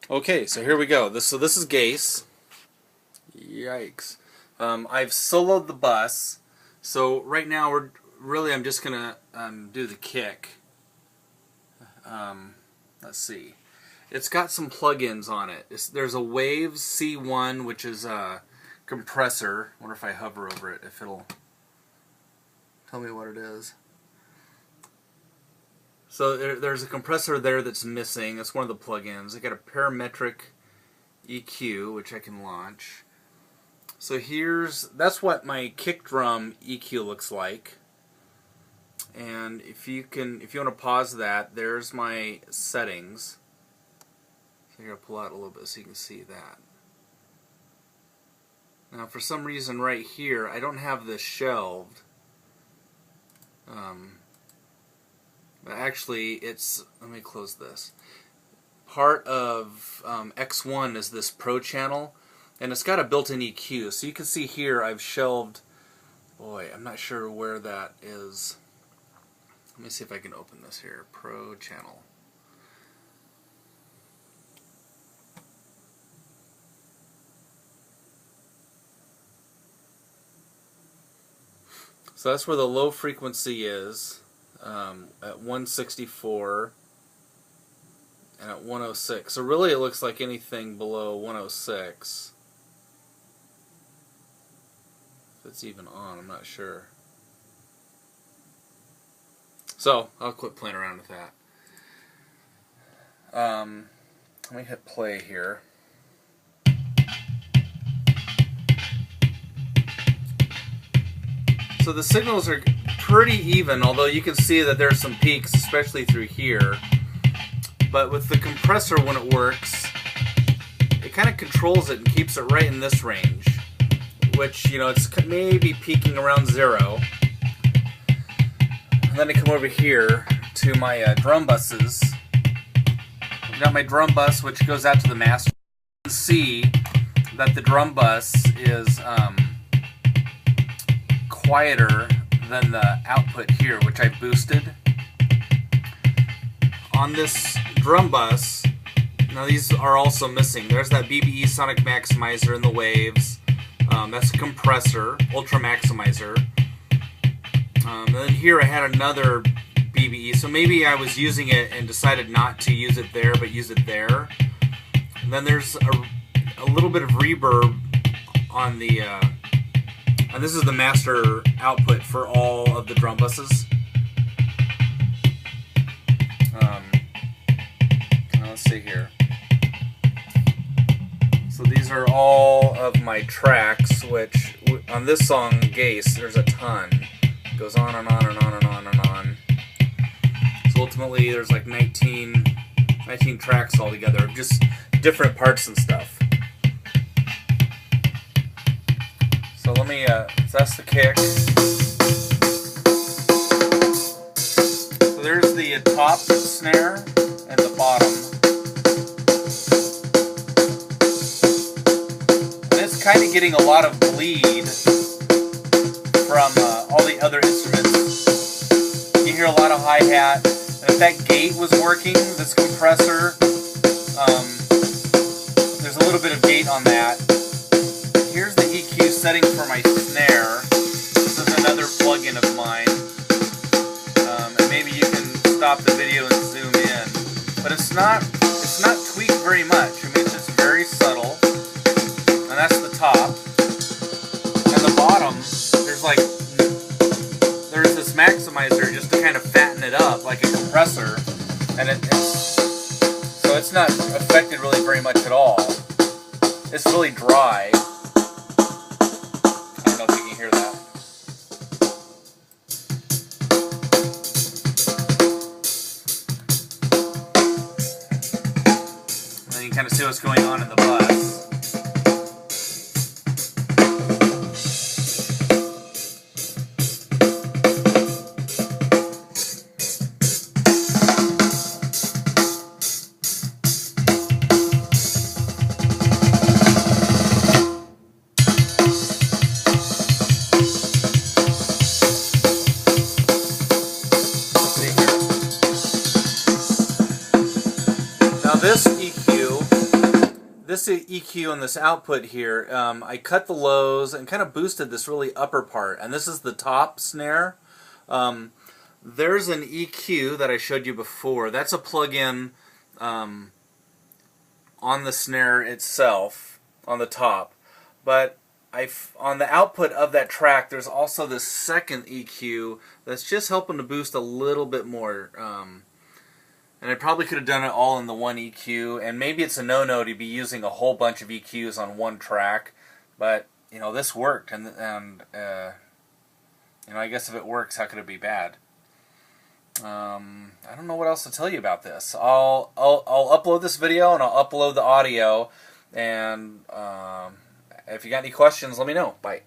Okay, so here we go. This is GACE. Yikes. I've soloed the bus. So right now I'm just gonna do the kick. Let's see. It's got some plugins on it. There's a Waves C1, which is a compressor. I wonder if I hover over it, if it'll tell me what it is. So there's a compressor there that's missing. That's one of the plugins. I got a parametric EQ, which I can launch. So that's what my kick drum EQ looks like. And if you want to pause that, there's my settings. So I'm going to pull out a little bit so you can see that. Now for some reason right here, I don't have this shelved. Actually, let me close this. Part of X1 is this Pro channel, and it's got a built-in EQ. So you can see here I've shelved, boy, I'm not sure where that is. Let me see if I can open this here. Pro channel. So that's where the low frequency is. At 164 and at 106. So really it looks like anything below 106. If it's even on, I'm not sure. So I'll quit playing around with that. Let me hit play here. So the signals are pretty even, although you can see that there's some peaks, especially through here. But with the compressor, when it works, it kind of controls it and keeps it right in this range, which, you know, it's maybe peaking around 0. And then I come over here to my drum buses. I've got my drum bus, which goes out to the master. You can see that the drum bus is quieter than the output here, which I boosted. On this drum bus, now these are also missing. There's that BBE Sonic Maximizer in the Waves. That's a compressor, Ultra Maximizer. And then here I had another BBE, so maybe I was using it and decided not to use it there, but use it there. And then there's a little bit of reverb on the and this is the master output for all of the drum buses. Let's see here. So these are all of my tracks, which on this song, GACE, there's a ton. It goes on and on and on and on and on. So ultimately there's like 19 tracks altogether, just different parts and stuff. So let me, so that's the kick. So there's the top snare and the bottom. And it's kind of getting a lot of bleed from all the other instruments. You hear a lot of hi-hat. And if that gate was working, this compressor, there's a little bit of gate on that. Here's the EQ setting for my snare. This is another plugin of mine. And maybe you can stop the video and zoom in. But it's not tweaked very much. I mean, it's just very subtle. And that's the top. And the bottom, there's this maximizer just to kind of fatten it up like a compressor. And so it's not affected really very much at all. It's really dry. I don't know if you can hear that. And then you can kind of see what's going on in the bus. Now this EQ this EQ and this output here, I cut the lows and kind of boosted this really upper part, and this is the top snare. There's an EQ that I showed you before. That's a plug-in on the snare itself, on the top. But on the output of that track, there's also this second EQ that's just helping to boost a little bit more. And I probably could have done it all in the one EQ, and maybe it's a no-no to be using a whole bunch of EQs on one track, but you know, this worked, and you know, I guess if it works, how could it be bad? I don't know what else to tell you about this. I'll upload this video and I'll upload the audio, and if you got any questions, let me know. Bye.